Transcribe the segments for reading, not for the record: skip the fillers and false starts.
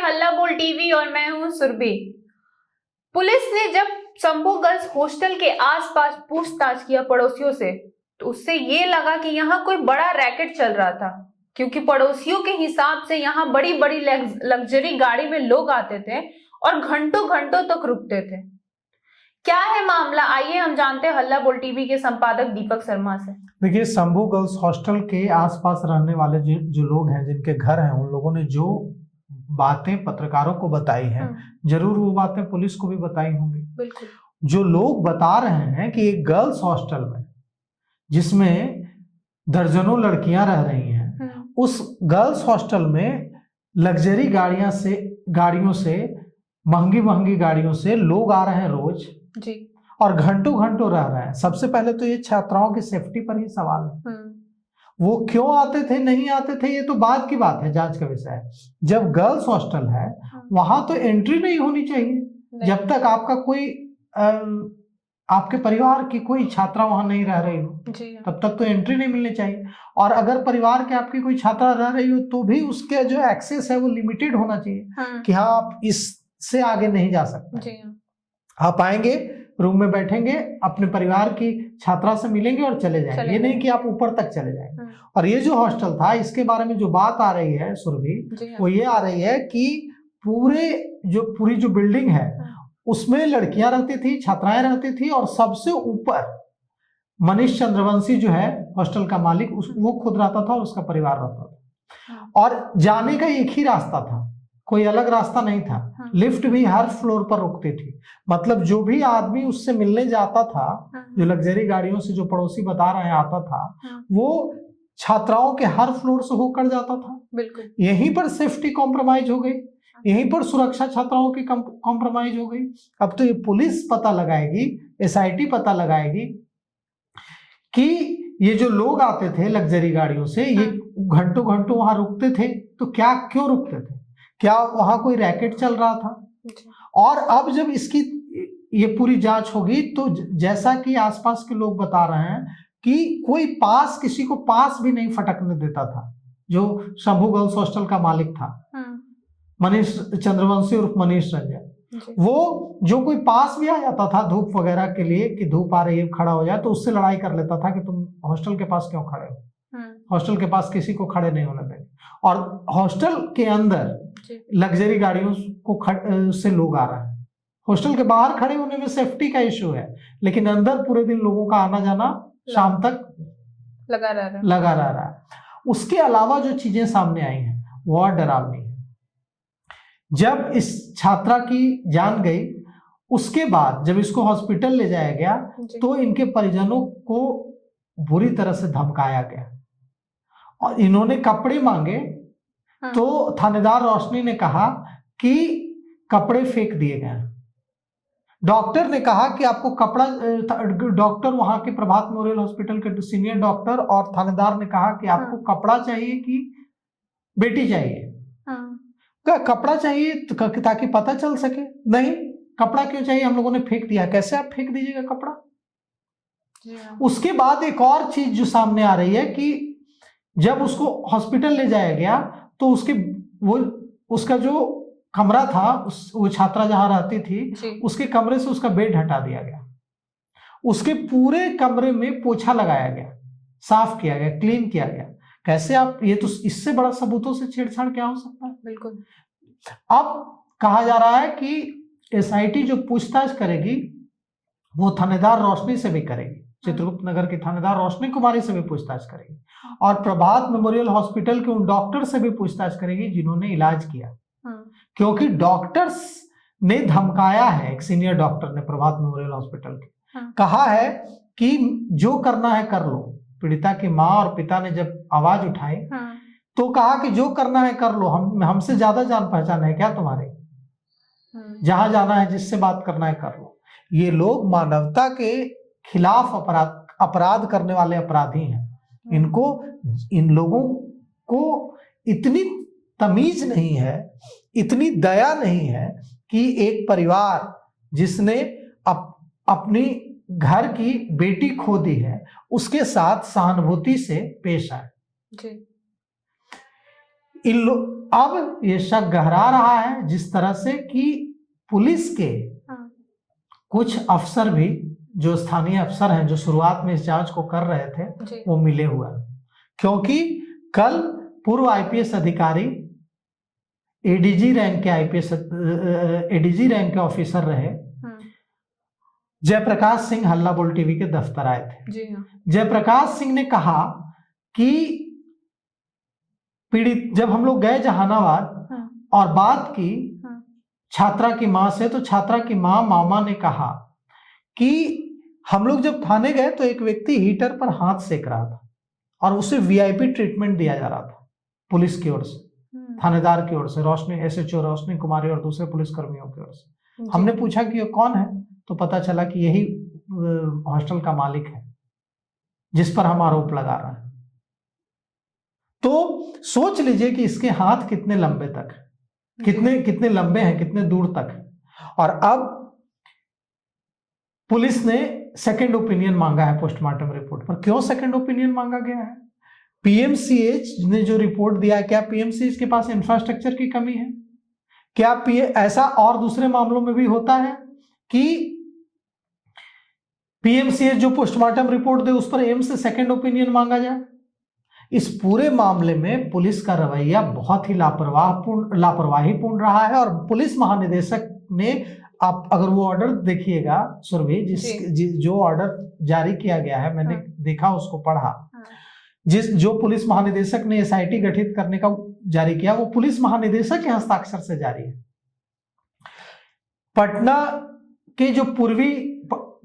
हल्ला बोल टीवी और मैं हूं सुरभि। पुलिस ने जब शंभू गर्ल्स हॉस्टल के आसपास पूछताछ किया पड़ोसियों से, तो उससे ये लगा कि यहाँ कोई बड़ा रैकेट चल रहा था, क्योंकि पड़ोसियों के हिसाब से यहाँ बड़ी बड़ी लग्जरी गाड़ी में लोग आते थे और घंटों घंटों तक रुकते थे। क्या है मामला, आइए हम जानते हैं हल्ला बोल टीवी के संपादक दीपक शर्मा से। देखिए, शंभू गर्ल्स हॉस्टल के आसपास रहने वाले जो लोग हैं, जिनके घर हैं, उन लोगों ने जो बातें पत्रकारों को बताई हैं, जरूर वो बातें पुलिस को भी बताई होंगी। बिल्कुल। जो लोग बता रहे हैं कि एक गर्ल्स हॉस्टल में, जिसमें दर्जनों लड़कियां रह रही हैं, उस गर्ल्स हॉस्टल में लग्जरी गाड़ियों से महंगी महंगी गाड़ियों से लोग आ रहे हैं रोज जी, और घंटों घंटों रह रहे हैं। सबसे पहले तो ये छात्राओं की सेफ्टी पर ही सवाल है। वो क्यों आते थे, नहीं आते थे, ये तो बाद की बात है, जांच का विषय है। जब गर्ल्स हॉस्टल है, वहां तो एंट्री नहीं होनी चाहिए जब तक आपका कोई आपके परिवार की कोई छात्रा वहां नहीं रह रही हो, तब तक तो एंट्री नहीं मिलनी चाहिए। और अगर परिवार के आपकी कोई छात्रा रह रही हो तो भी उसके जो एक्सेस है वो लिमिटेड होना चाहिए कि हाँ, आप इससे आगे नहीं जा सकते। आप आएंगे, रूम में बैठेंगे, अपने परिवार की छात्रा से मिलेंगे और चले जाएंगे। ये नहीं कि आप ऊपर तक चले जाएंगे। और ये जो हॉस्टल था, इसके बारे में जो बात आ रही है सुरभि, वो ये आ रही है कि पूरी जो बिल्डिंग है उसमें लड़कियां रहती थी, छात्राएं रहती थी, और सबसे ऊपर मनीष चंद्रवंशी जो है हॉस्टल का मालिक, वो खुद रहता था और उसका परिवार रहता था। और जाने का एक ही रास्ता था, कोई अलग रास्ता नहीं था। लिफ्ट भी हर फ्लोर पर रुकती थी। मतलब जो भी आदमी उससे मिलने जाता था, जो लग्जरी गाड़ियों से जो पड़ोसी बता रहे हैं आता था, वो छात्राओं के हर फ्लोर से होकर जाता था। बिल्कुल। यहीं पर सेफ्टी कॉम्प्रोमाइज हो गई, यहीं पर सुरक्षा छात्राओं की कॉम्प्रोमाइज हो गई। अब तो ये पुलिस पता लगाएगी, एसआईटी पता लगाएगी कि ये जो लोग आते थे लग्जरी गाड़ियों से, ये घंटों घंटों वहां रुकते थे, तो क्यों रुकते थे, क्या वहां कोई रैकेट चल रहा था। और अब जब इसकी ये पूरी जांच होगी, तो जैसा कि आसपास के लोग बता रहे हैं कि कोई किसी को पास भी नहीं फटकने देता था। जो शंभू गर्ल्स हॉस्टल का मालिक था, मनीष चंद्रवंशी उर्फ मनीष रंजन, वो जो कोई पास भी आ जाता था धूप वगैरह के लिए, कि धूप आ रही है खड़ा हो जाए, तो उससे लड़ाई कर लेता था कि तुम हॉस्टल के पास क्यों खड़े हो, हॉस्टल के पास किसी को खड़े नहीं होने देंगे। और हॉस्टल के अंदर लग्जरी गाड़ियों से लोग आ रहे हैं। हॉस्टल के बाहर खड़े होने में सेफ्टी का इश्यू है, लेकिन अंदर पूरे दिन लोगों का आना जाना शाम तक लगा रहा है। उसके अलावा जो चीजें सामने आई हैं वो डरावनी है। जब इस छात्रा की जान गई, उसके बाद जब इसको हॉस्पिटल ले जाया गया, तो इनके परिजनों को बुरी तरह से धमकाया गया और इन्होंने कपड़े मांगे। तो थानेदार रोशनी ने कहा कि कपड़े फेंक दिए गए। डॉक्टर ने कहा कि आपको कपड़ा, डॉक्टर वहां के प्रभात मेमोरियल हॉस्पिटल के सीनियर डॉक्टर और थानेदार ने कहा कि आपको कपड़ा चाहिए कि बेटी चाहिए। कपड़ा चाहिए ताकि पता चल सके। नहीं, कपड़ा क्यों चाहिए, हम लोगों ने फेंक दिया। कैसे आप फेंक दीजिएगा कपड़ा। उसके बाद एक और चीज जो सामने आ रही है कि जब उसको हॉस्पिटल ले जाया गया, तो उसका जो कमरा था, वो छात्रा जहां रहती थी, उसके कमरे से उसका बेड हटा दिया गया। उसके पूरे कमरे में पोछा लगाया गया, साफ किया गया, क्लीन किया गया। कैसे आप, ये तो इससे बड़ा सबूतों से छेड़छाड़ क्या हो सकता है। बिल्कुल। अब कहा जा रहा है कि एसआईटी जो पूछताछ करेगी वो थानेदार रोशनी से भी करेगी, चित्रगुप्त नगर की थानेदार रोशनी कुमारी से भी पूछताछ करेगी, और प्रभात मेमोरियल हॉस्पिटल के उन डॉक्टर से भी पूछताछ करेगी जिन्होंने इलाज किया। क्योंकि डॉक्टर्स ने धमकाया है, एक सीनियर डॉक्टर ने प्रभात मेमोरियल हॉस्पिटल के कहा है कि जो करना है कर लो। पीड़िता की माँ और पिता ने जब आवाज उठाई, तो कहा कि जो करना है कर लो, हमसे ज्यादा जान पहचान है क्या तुम्हारे, जहां जाना है, जिससे बात करना है कर लो। ये लोग मानवता के खिलाफ अपराध करने वाले अपराधी हैं। इन लोगों को इतनी तमीज नहीं है, इतनी दया नहीं है कि एक परिवार जिसने अपनी घर की बेटी खो दी है, उसके साथ सहानुभूति से पेश आए। अब ये शक गहरा रहा है जिस तरह से कि पुलिस के हाँ, कुछ अफसर भी, जो स्थानीय अफसर हैं, जो शुरुआत में इस जांच को कर रहे थे, जी, वो मिले हुए हैं। क्योंकि कल पूर्व आईपीएस अधिकारी, एडीजी रैंक के ऑफिसर रहे हाँ, जयप्रकाश सिंह हल्ला बोल टीवी के दफ्तर आए थे। जी हाँ, जयप्रकाश सिंह ने कहा कि पीड़ित, जब हम लोग गए जहानाबाद हाँ, और बात की हाँ, छात्रा की मां से, तो छात्रा की मामा ने कहा कि हम लोग जब थाने गए तो एक व्यक्ति हीटर पर हाथ सेक रहा था और उसे वीआईपी ट्रीटमेंट दिया जा रहा था पुलिस की ओर से, थानेदार की ओर से, रोशनी एसएचओ रोशनी कुमारी और दूसरे पुलिसकर्मियों की ओर से। जी, हमने पूछा कि ये कौन है, तो पता चला कि यही हॉस्टल का मालिक है जिस पर हम आरोप लगा रहे हैं। तो सोच लीजिए कि इसके हाथ कितने लंबे तक, कितने लंबे हैं, कितने दूर तक। और अब पुलिस ने सेकंड ओपिनियन मांगा है पोस्टमार्टम रिपोर्ट पर। क्यों सेकंड ओपिनियन मांगा गया है? पीएमसीएच ने जो रिपोर्ट दिया, क्या पीएमसीएच के पास इंफ्रास्ट्रक्चर की कमी है? क्या ऐसा और दूसरे मामलों में भी होता है कि पीएमसीएच जो पोस्टमार्टम रिपोर्ट दे उस पर एम्स से सेकंड ओपिनियन मांगा जाए? इस पूरे मामले में पुलिस का रवैया बहुत ही लापरवाहीपूर्ण रहा है। और पुलिस महानिदेशक ने, आप अगर वो ऑर्डर देखिएगा सुरभि, जो ऑर्डर जारी किया गया है, मैंने देखा, उसको पढ़ा, जो पुलिस महानिदेशक ने एसआईटी गठित करने का जारी किया, वो पुलिस महानिदेशक के हस्ताक्षर से जारी है। पटना के जो पूर्वी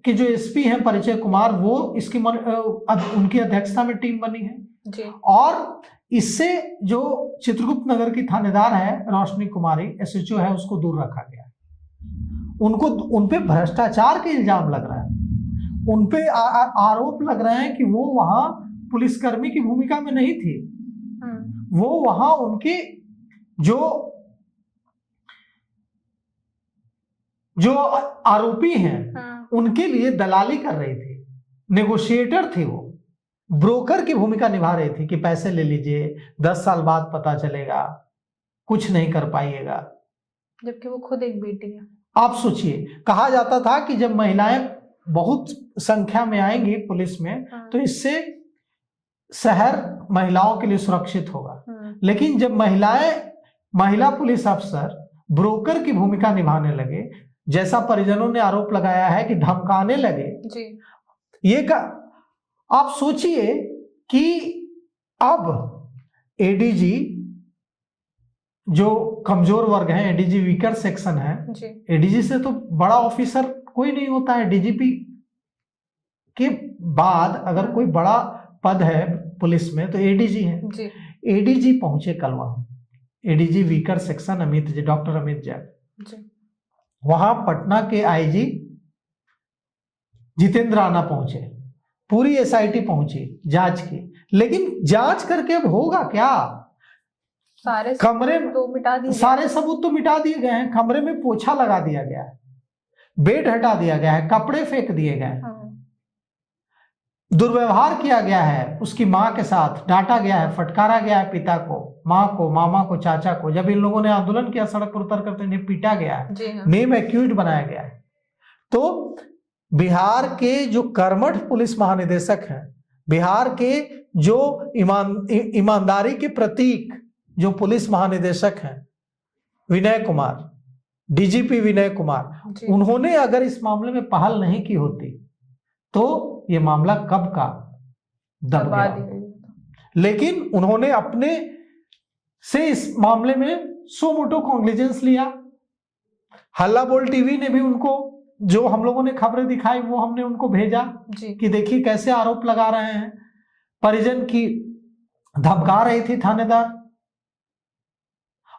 के जो एसपी हैं परिचय कुमार, वो इसकी उनकी अध्यक्षता में टीम बनी है जी, और इससे जो चित्रगुप्त नगर की थानेदार है रोशनी कुमारी, एसएचओ है, उसको दूर रखा गया है। उन पे भ्रष्टाचार के इल्जाम लग रहा है, उन पे आरोप लग रहे हैं कि वो वहां पुलिसकर्मी की भूमिका में नहीं थी, वो वहां उनके जो आरोपी हैं उनके लिए दलाली कर रही थी, नेगोशिएटर थी, वो ब्रोकर की भूमिका निभा रही थी कि पैसे ले लीजिए, 10 साल बाद पता चलेगा, कुछ नहीं कर पाइएगा, जबकि वो खुद एक बेटी है। आप सोचिए, कहा जाता था कि जब महिलाएं बहुत संख्या में आएंगी पुलिस में तो इससे शहर महिलाओं के लिए सुरक्षित होगा। लेकिन जब महिला पुलिस अफसर ब्रोकर की भूमिका निभाने लगे, जैसा परिजनों ने आरोप लगाया है कि धमकाने लगे जी, आप सोचिए कि अब एडीजी जो कमजोर वर्ग है, एडीजी वीकर सेक्शन है, एडीजी से तो बड़ा ऑफिसर कोई नहीं होता है। डीजीपी के बाद अगर कोई बड़ा पद है पुलिस में तो एडीजी है जी। एडीजी पहुंचे कल वहां, ADG weaker section doctor Amit Jain, वहां पटना के आईजी जितेंद्र राणा पहुंचे, पूरी एसआईटी पहुंची जांच की। लेकिन जांच करके अब होगा क्या? सारे कमरे तो मिटा दिए, सारे सबूत तो मिटा दिए गए हैं, कमरे में पोछा लगा दिया गया है, बेड हटा दिया गया है, कपड़े फेंक दिए गए हैं, दुर्व्यवहार किया गया है उसकी मां के साथ, डांटा गया है, फटकारा गया है पिता को, मां को, मामा को, चाचा को। जब इन लोगों ने आंदोलन किया सड़क पर उतर करते इन्हें पीटा गया है, नेम एक्यूज्ड बनाया गया है। तो बिहार के जो कर्मठ पुलिस महानिदेशक हैं, बिहार के जो ईमानदारी के प्रतीक जो पुलिस महानिदेशक हैं विनय कुमार, डीजीपी विनय कुमार, उन्होंने अगर इस मामले में पहल नहीं की होती तो ये मामला कब का दब गया। लेकिन उन्होंने अपने से इस मामले में सो मोटो कॉन्ग्लिजेंस लिया। हल्ला बोल टीवी ने भी उनको, जो हम लोगों ने खबरें दिखाई वो हमने उनको भेजा कि देखिए कैसे आरोप लगा रहे हैं, परिजन की धमका रही थी थानेदार,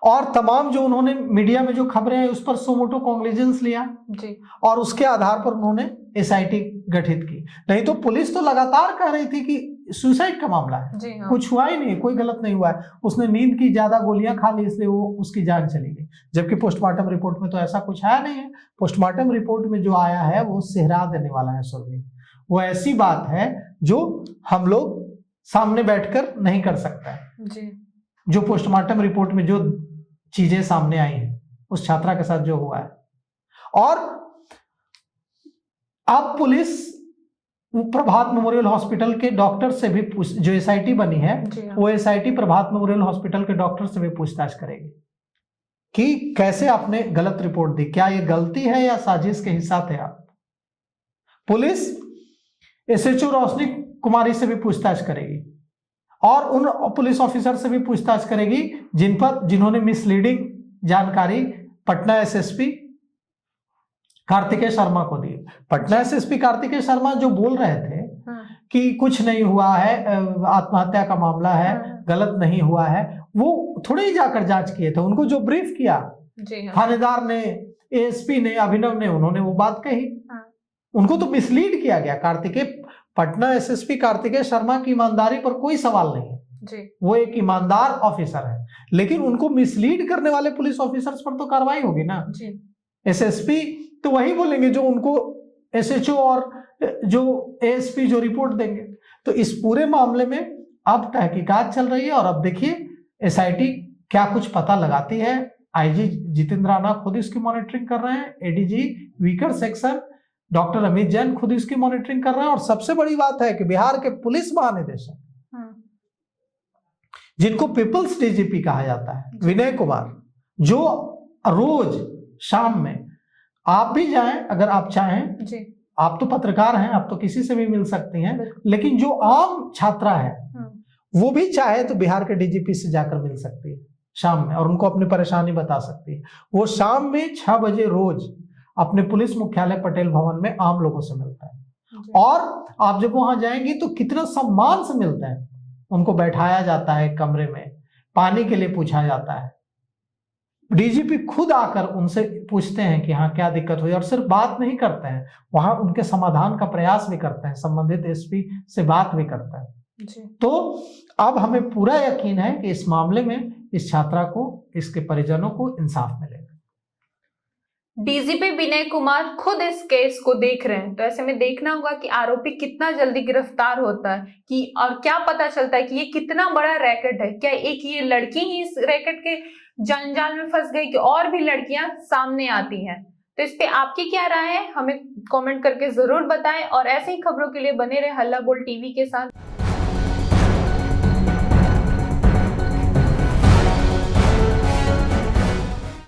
और तमाम जो उन्होंने मीडिया में जो खबरें आई उस पर सो मोटो कॉन्ग्लिजेंस लिया जी। और उसके आधार पर उन्होंने एसआईटी गठित की। नहीं तो पुलिस तो लगातार कह रही थी कि सुसाइड का मामला है जी, हाँ। कुछ हुआ ही नहीं, कोई गलत नहीं हुआ है, उसने नींद की ज्यादा गोलियां खा ली इसलिए वो उसकी जान चली गई। जबकि पोस्टमार्टम रिपोर्ट में तो ऐसा कुछ आया नहीं है। पोस्टमार्टम रिपोर्ट में जो आया है वो सिहरा देने वाला है सुरभि, वो ऐसी बात है जो हम लोग सामने बैठकर नहीं कर सकता है जी। जो पोस्टमार्टम रिपोर्ट में जो चीजें सामने आई हैं उस छात्रा के साथ जो हुआ है। और अब पुलिस प्रभात मेमोरियल हॉस्पिटल के डॉक्टर से भी जो एसआईटी बनी है वो एसआईटी प्रभात मेमोरियल हॉस्पिटल के डॉक्टर से भी पूछताछ करेगी कि कैसे आपने गलत रिपोर्ट दी, क्या ये गलती है या साजिश के हिस्सा थे आप। पुलिस एसएचओ रोशनी कुमारी से भी पूछताछ करेगी और उन पुलिस ऑफिसर से भी पूछताछ करेगी जिन्होंने मिसलीडिंग जानकारी पटना एसएसपी कार्तिकेय शर्मा को दी। पटना एसएसपी कार्तिकेय शर्मा जो बोल रहे थे कि कुछ नहीं हुआ है, आत्महत्या का मामला है, गलत नहीं हुआ है, वो थोड़े ही जाकर जांच किए थे। उनको जो ब्रीफ किया थानेदार ने, एएसपी ने, अभिनव ने, उन्होंने वो बात कही। उनको तो मिसलीड किया गया। पटना एसएसपी कार्तिकेय शर्मा की ईमानदारी पर कोई सवाल नहीं है, वो एक ईमानदार ऑफिसर है, लेकिन उनको मिसलीड करने वाले पुलिस ऑफिसर्स पर तो कार्रवाई होगी ना। एसएसपी तो वही बोलेंगे जो उनको एसएचओ और जो एएसपी जो रिपोर्ट देंगे। तो इस पूरे मामले में अब तहकीकात चल रही है और अब देखिए एसआईटी क्या कुछ पता लगाती है। आईजी जितेंद्र राणा खुद इसकी मॉनिटरिंग कर रहे हैं, ADG weaker section doctor Amit Jain खुद इसकी मॉनिटरिंग कर रहे हैं। और सबसे बड़ी बात है कि बिहार के पुलिस महानिदेशक जिनको पीपल्स डीजीपी कहा जाता है, विनय कुमार, जो रोज शाम में आप भी जाएं अगर आप चाहें जी। आप तो पत्रकार हैं, आप तो किसी से भी मिल सकती हैं, लेकिन जो आम छात्रा है वो भी चाहे तो बिहार के डीजीपी से जाकर मिल सकती है शाम में और उनको अपनी परेशानी बता सकती है। वो शाम में 6 बजे रोज अपने पुलिस मुख्यालय पटेल भवन में आम लोगों से मिलता है। और आप जब वहां जाएंगी तो कितना सम्मान से मिलते हैं। उनको बैठाया जाता है कमरे में, पानी के लिए पूछा जाता है, डीजीपी खुद आकर उनसे पूछते हैं कि हाँ क्या दिक्कत हुई, और सिर्फ बात नहीं करते हैं, वहां उनके समाधान का प्रयास भी करते हैं, संबंधित एसपी से बात भी करते हैं जी। तो अब हमें पूरा यकीन है कि इस मामले में इस छात्रा को, इसके परिजनों को इंसाफ मिलेगा। डीजीपी विनय कुमार खुद इस केस को देख रहे हैं, तो ऐसे में देखना होगा कि आरोपी कितना जल्दी गिरफ्तार होता है कि और क्या पता चलता है कि ये कितना बड़ा रैकेट है। क्या एक ये लड़की ही इस रैकेट के जंजाल में फंस गई कि और भी लड़कियां सामने आती हैं? तो इस पे आपकी क्या राय है, हमें कमेंट करके जरूर बताएं और ऐसे ही खबरों के लिए बने रहे हल्ला बोल टीवी के साथ।